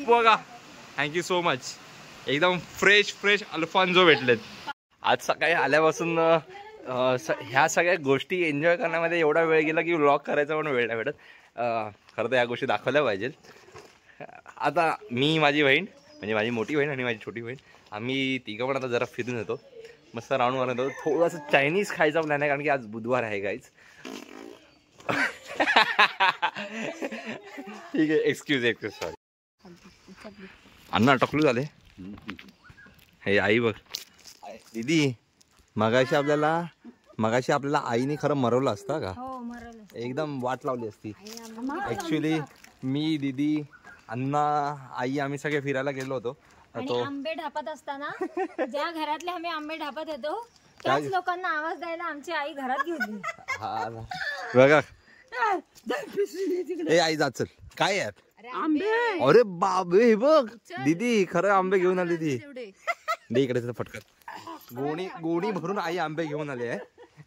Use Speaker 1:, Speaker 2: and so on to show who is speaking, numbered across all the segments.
Speaker 1: बघा, thank you so much. एकदम fresh अल्फान्जो भेटलेत आज सकाळी आल्यापासून. ह्या सगळ्या गोष्टी एन्जॉय करण्यामध्ये एवढा वेळ गेला की व्लॉग करायचा पण वेळ नाही भेटत. खरं तर या गोष्टी दाखवल्या पाहिजेत. आता मी, माझी बहीण म्हणजे माझी मोठी बहीण आणि माझी छोटी बहीण, आम्ही तिघं पण आता जरा फिरून येतो, मस्त राऊंड मारून येतो. थोडंसं चायनीज खायचा प्लॅन आहे कारण की आज बुधवार आहे गाईज. ठीक आहे, एक्सक्यूज सॉरी. अण्णा टकलू झाले. हे आई बघ दीदी, मगाशी आपल्याला आईने खरं मरवलं असतं का? एकदम वाट लावली असती. ऍक्च्युली मी, दीदी, अण्णा, आई आम्ही सगळे फिरायला गेलो होतो.
Speaker 2: आणि आंबे ढापत असताना ज्या घरातले आम्ही आंबे ढापत येतो त्याच लोकांना आवाज द्यायला आमची आई घरात घेऊन.
Speaker 1: बघा ए आई जा चल. काय यार
Speaker 2: आंबे,
Speaker 1: अरे बाबे बघ दीदी खरं आंबे घेऊन आली ती. दे इकडे फटकत. गोणी भरून आई आंबे घेऊन आले आहे.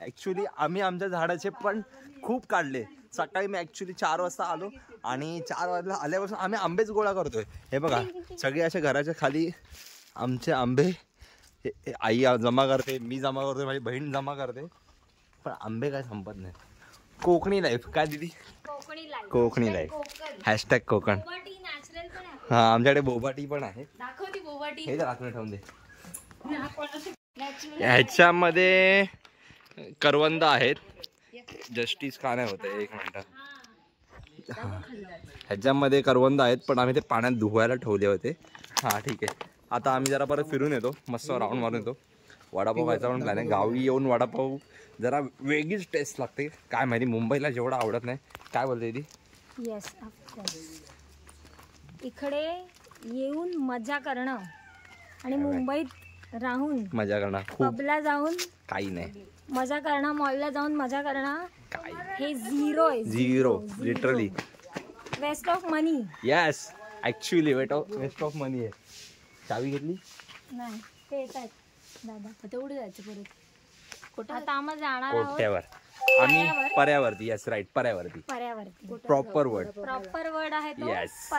Speaker 1: ऍक्च्युली आम्ही आमच्या झाडाचे पण खूप काढले. सकाळी मी ऍक्च्युली 4 वाजता आलो आणि 4 वाजता आल्यापासून आम्ही आंबेच गोळा करतोय. हे बघा सगळे अशा घराच्या खाली आमचे आंबे आई जमा करते, मी जमा करतोय, माझी बहीण जमा करते, पण आंबे काय संपत नाही. कोकणी लाईफ काय दीदी? Konkani life hashtag Konkan. हा आमच्याकडे बोबाटी पण आहे. हे तर आतमध्ये ठेवून दे. ह्याच्यामध्ये करवंद आहेत. जस्टिस का नाही होत आहे, एक मिनिट. ह्याच्यामध्ये करवंद आहेत पण आम्ही ते पाण्यात धुवायला ठेवले होते. हा ठीक आहे. आता आम्ही जरा परत फिरून येतो, मस्त राऊंड मारून येतो. वडापाव खायचा पण प्लॅन आहे. गावी येऊन वडापाव जरा वेगळीच टेस्ट लागते. काय माहिती मुंबईला जेवढा आवडत नाही. काय बोलते ती?
Speaker 2: Yes of course. इकडे येऊन मजा करणं आणि मुंबईत राहून
Speaker 1: मजा करणं,
Speaker 2: पबला जाऊन
Speaker 1: काही नाही
Speaker 2: मजा करणं, मॉलला जाऊन मजा करणं, हे झिरो आहे.
Speaker 1: Zero literally
Speaker 2: waste of money.
Speaker 1: Yes actually waste of money आहे. चावी घेतली
Speaker 2: नाही ते येत आहेत दादा. आता उडे जायचं परत. आता आम्हाला जाणार
Speaker 1: कोट्यावर आम्ही पर्यावरती. येस राईट, पर्यावरती. प्रॉपर
Speaker 2: वर्ड आहे तो.
Speaker 1: येस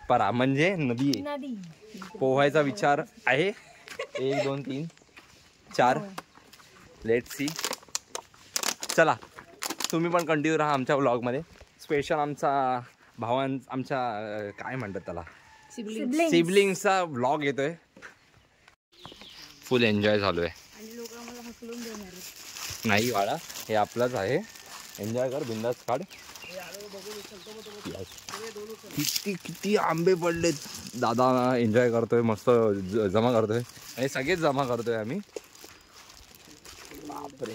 Speaker 1: परा म्हणजे नदी.
Speaker 2: नदी
Speaker 1: पोहायचा विचार आहे. 1 2 3 4 लेट सी. चला तुम्ही पण कंटिन्यू राहा आमच्या व्लॉगमध्ये. स्पेशल आमच्या काय म्हणतात त्याला, सिबलिंगचा व्लॉग येतोय. फुल एन्जॉय चालू आहे. नाही वाळा, हे आपलंच आहे. एन्जॉय कर, बिंदास काढ. किती आंबे पडलेत. दादा एन्जॉय करतोय, मस्त जमा करतोय आणि सगळेच जमा करतोय आम्ही. बापरे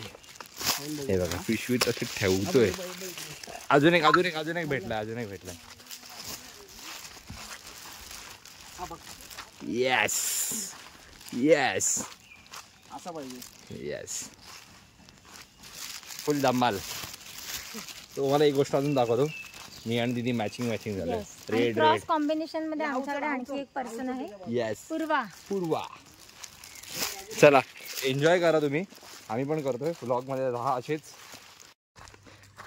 Speaker 1: हे बघा पिशवीत अशी ठेवतोय. अजून एक भेटलाय. येस असं पाहिजे. येस फुल धमाल. तुम्हाला एक गोष्ट अजून दाखवतो. मी आणि दीदी मॅचिंग झालं. रेड
Speaker 2: क्रॉस कॉम्बिनेशन मध्ये आमच्याकडे आणखी एक पर्सन आहे.
Speaker 1: येस
Speaker 2: पूर्वा.
Speaker 1: चला एन्जॉय करा तुम्ही, आम्ही पण करतोय. व्लॉग मध्ये राहा असेच.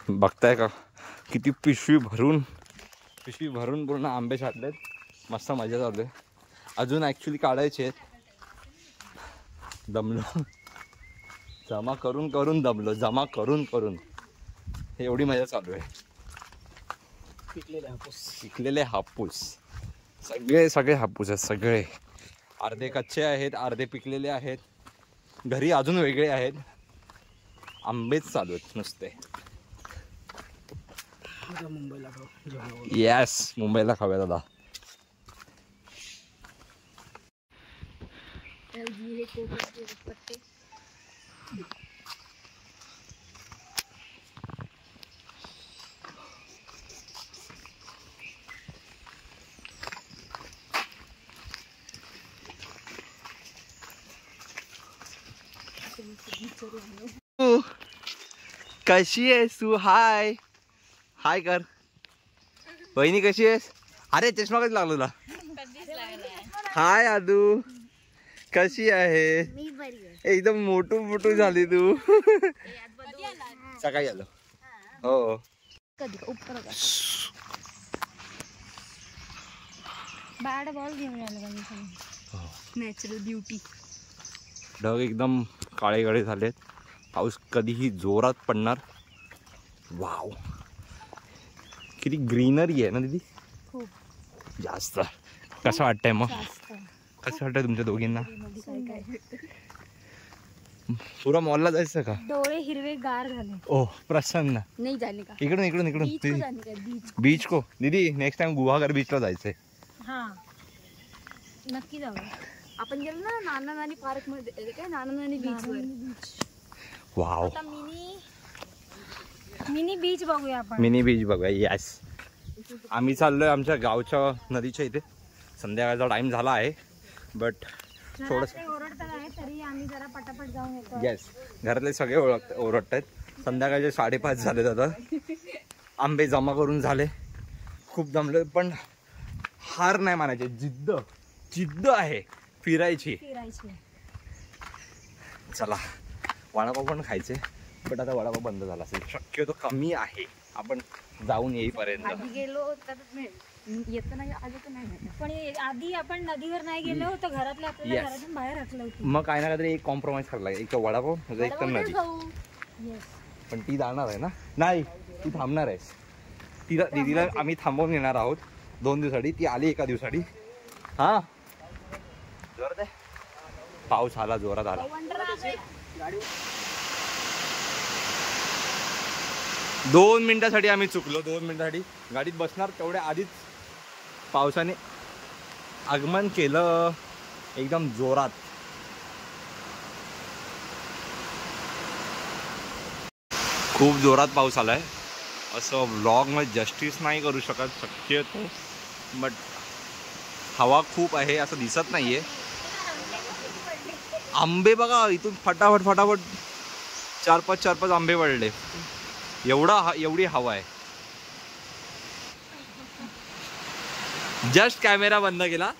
Speaker 1: बघताय का किती पिशवी भरून पूर्ण आंबे छाटलेत. मस्त मजा चालू आहे. अजून ऍक्च्युली काढायचे आहेत. दमलो, जमा करून दमलो, जमा करून एवढी मजा चालू आहे. पिकलेले हापूस सगळे हापूस आहेत. सगळे अर्धे कच्चे आहेत, अर्धे पिकलेले आहेत. घरी अजून वेगळे आहेत. आंबेच चालू आहेत नुसते. येस मुंबईला खाऊया दादा. कशी आहेस तू? हाय कर. बहिणी कशी आहेस? अरे चष्मा कधी लागला तुला? हाय आदू कशी आहे? एकदम मोठू झाली तू. सकाळी आलो हो.
Speaker 2: बॅट बॉल घेऊन आलं पाहिजे. Natural beauty.
Speaker 1: ढग एकदम काळे काळे झालेत. पाऊस कधीही जोरात पडणार. वाव, किती ग्रीनरी आहे ना दीदी.
Speaker 2: खूप
Speaker 1: जास्त. कसं वाटतंय मग? कसं वाटतंय तुमच्या दोघींना? पुरा मॉलला जायचं का?
Speaker 2: डोळे हिरवे गार झाले.
Speaker 1: ओह प्रसन्न.
Speaker 2: नाही झाले का?
Speaker 1: इकडून इकडून इकडून बीच को दीदी नेक्स्ट टाइम गुहागर बीचला जायचंय.
Speaker 2: हा नक्की जाऊ. आपण गेलो ना नाना नानी पार्क मध्ये, काय नाना नानी बीच वर.
Speaker 1: वाव,
Speaker 2: आता मिनी बीच बघूया आपण.
Speaker 1: मिनी बीच बघूया. यस, आम्ही चाललोय आमच्या गावच्या नदीच्या इथे. संध्याकाळचा टाइम झाला आहे बट थोडस
Speaker 2: ओरडतात आहे तरी आम्ही जरा पटापट जाऊन येतो.
Speaker 1: येस, घरातले सगळे ओरडत आहेत. संध्याकाळचे 5:30 झाले. आता आंबे जमा करून झाले. खूप जमले पण हार नाही मानायचे. जिद्द आहे फिरायची. चला, वडापाव पण खायचे बट आता वडापाव बंद झाला असेल. शक्यतो कमी आहे आपण जाऊन येईपर्यंत.
Speaker 2: गेलो पण आधी आपण नदीवर नाही गेलो तर घरातले आपल्याला घरातून बाहेर हाकलं होतं.
Speaker 1: मग काय ना काहीतरी एक कॉम्प्रोमाइज करायला लागेल. एक तर वडापाव, एक तर नदी. पण ती जाणार आहे ना? नाही, ती थांबणार आहेस. दीदीला आम्ही थांबवून येणार आहोत 2 दिवसासाठी. ती आली 1 दिवसासाठी. हा जोरात आहे. पाऊस आला, जोरात आला. 2 मिनिटासाठी आम्ही चुकलो. 2 मिनिटासाठी गाडीत बसणार तेवढ्या आधीच पावसाने आगमन केलं एकदम जोरात. खूप जोरात पाऊस आलाय. असं व्लॉग मध्ये जस्टिस नाही करू शकत शक्यतो बट हवा खूप आहे असं दिसत नाहीये. आंबे बघा इथून फटाफट 4-5 आंबे पडले. एवढी हवा आहे. जस्ट कॅमेरा बंद केला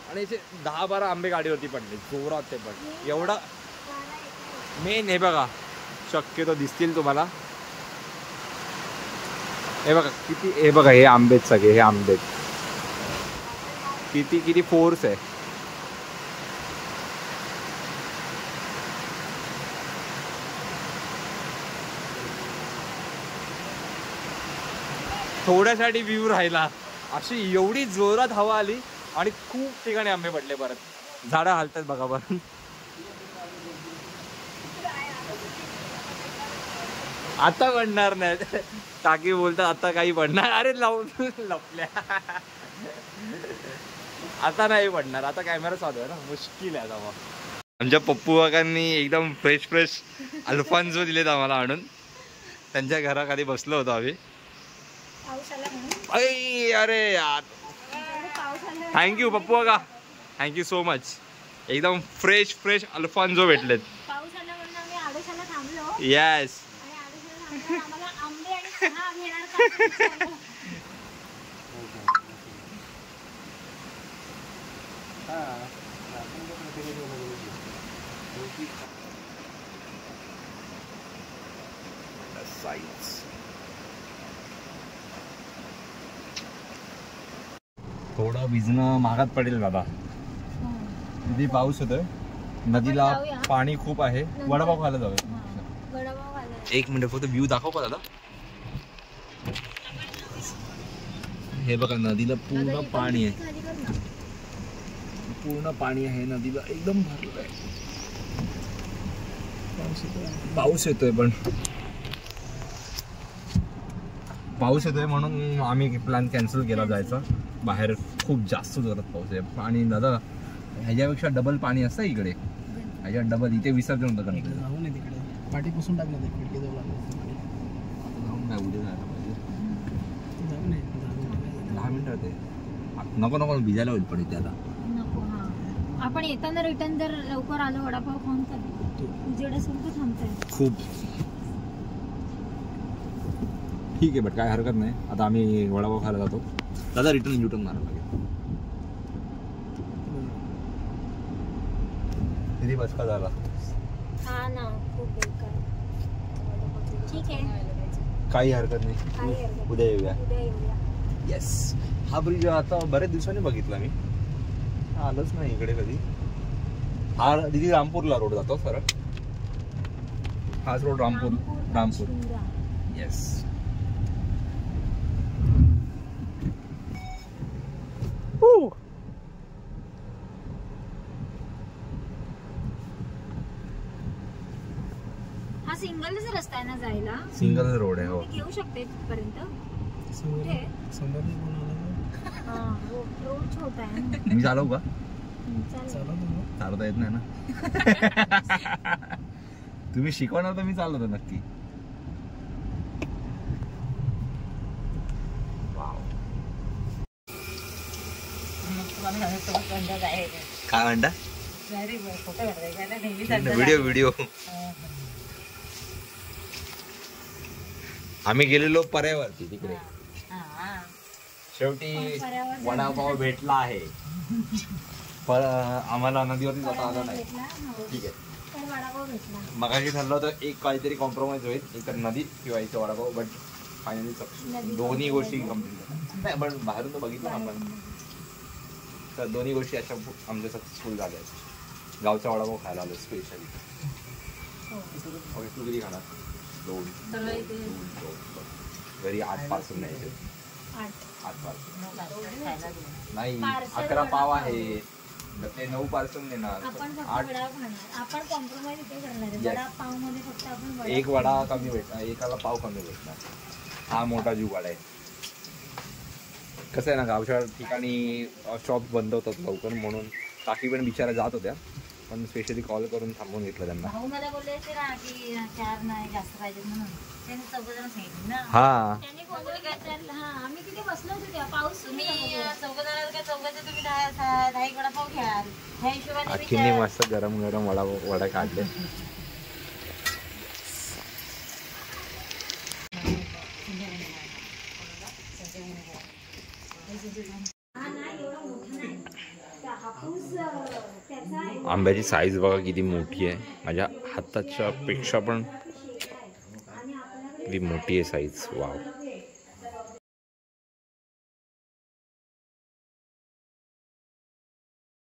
Speaker 1: आणि इथे 10-12 आंबे गाडीवरती पडले जोरात. ते पण एवढा मेन हे बघा, शक्यतो दिसतील तुम्हाला. हे बघा किती, हे बघा हे आंबेत सगळे. हे आंबेत किती फोर्स आहे. थोड्यासाठी व्ह्यू राहिला. अशी एवढी जोरात हवा आली आणि खूप ठिकाणी आंबे पडले. परत झाडं हालतात बघा. परत आता पडणार नाही. टाकी बोलतात आता काही पडणार. अरे लपल्या. आता नाही पडणार. आता कॅमेरा चालू आहे ना, मुश्किल आहे. आता आमच्या पप्पू काकांनी एकदम फ्रेश अल्फान्सो दिलेत आम्हाला आणून. त्यांच्या घराखाली बसलो होतो आम्ही. अरे यार, थँक्यू पप्पू काका, थँक्यू सो मच. एकदम फ्रेश अल्फान्सो भेटलेत. येस. थोडं भिजणं महागात पडेल दादा. किती पाऊस होतोय. नदीला पाणी खूप आहे. वडापाव खायला जाऊया. 1 मिनिट फक्त व्ह्यू दाखव का दादा. हे बघा नदीला पूर्ण पाणी आहे. नदीला एकदम भरलं आहे. पाऊस येतोय पण म्हणून आम्ही प्लॅन कॅन्सल केला जायचा. बाहेर खूप जास्त जोरात पाऊस आहे. पाणी दादा ह्याच्यापेक्षा डबल पाणी असतं इकडे. ह्याच्यात डबल. इथे विसर्जन होतं का तिकडे पाठी पुसून टाकलं. खिडकी जाऊन काय उद्या जायला पाहिजे. 10 मिनिटं होते. नको भिजायला होईल पण इथे आता.
Speaker 2: आपण येताना रिटर्न जर लवकर आलो वडापाव खाऊन तर उजेड असेल तर थांबतोय. खूप
Speaker 1: ठीक आहे बट काय हरकत नाही. आता आम्ही वडापाव खायला जातो. दादा रिटर्न युटर्न मारायला लागेल. किती बस का झाला.
Speaker 2: हा ना, खूप बेकार. ठीक आहे.
Speaker 1: काही हरकत
Speaker 2: काही
Speaker 1: नाही,
Speaker 2: हरकत
Speaker 1: उद्या येऊया.
Speaker 2: उद्या येऊया.
Speaker 1: येस. हा ब्रिज आता बऱ्याच दिवसांनी बघितला मी, आलोच नाही इकडे कधी. हा दिदी रामपूरला रोड जातो सरळ, हाच रोड रामपूर. येस.
Speaker 2: हा सिंगलच रस्ता आहे ना जायला,
Speaker 1: सिंगल रोड आहे. हो.
Speaker 2: मी घेऊ शकते तिथपर्यंत. कुठे हा, रोड छोटा आहे ना.
Speaker 1: मी चालवू का?
Speaker 2: चालेल.
Speaker 1: चालवता येत नाही ना. तुम्ही शिकवणार तर मी चालवतो नक्की. काय म्हणता? व्हिडिओ आम्ही गेलेलो पर्यावरती तिकडे, शेवटी वडापाव भेटला आहे, पण आम्हाला नदीवरती जाता आलं नाही. ठीक आहे, मगाशी ठरलं होतं एक काहीतरी कॉम्प्रोमाइज होईल, एक तर नदी किंवा इथे वडापाव, बट फायनली दोन्ही गोष्टी कम्प्लीट नाही. पण बाहेरून तर बघितलं आपण, तर दोन्ही गोष्टी अशा आमच्या सक्सेसफुल झाल्या. गावचा वडापाव खायला आलो स्पेशली. ओके, तू किती खाणार? 2. घरी 8 पार्सल न्यायचे. 8 पार्सल नाही, 11 पाव आहे, ते 9 पार्सल नेणार.
Speaker 2: आपण कॉम्प्रोमाइज इथे करणार आहे. वडा पाव मध्ये फक्त आपण
Speaker 1: एक वडा कमी भेटणार, एकाला पाव कमी भेटणार. हा मोठा जुगाड आहे. कसं आहे ना, गावच्या ठिकाणी शॉप बंद होतात लवकर, म्हणून काकी पण बिचारा जात होत्या, पण स्पेशली कॉल करून थांबवून घेतलं त्यांना.
Speaker 2: भाऊ मला बोलले होते ना की 4 नाही जास्त पाहिजे म्हणून, त्यांनी 14 जण सांगितलं ना.
Speaker 1: हा,
Speaker 2: त्यांनी कोणतरी काय, हा आम्ही तिथे बसलो होतो तेव्हा, पाऊस तुम्ही 14 जण का 14 तुम्ही 10 एक वडापाव घ्याल ह्या हिशोबाने.
Speaker 1: अख्खींनी मस्त गरम गरम वडा काढले. आंब्याची साईज बघा किती मोठी आहे, माझ्या हाताच्या पेक्षा पण किती मोठी आहे साईज. वाव.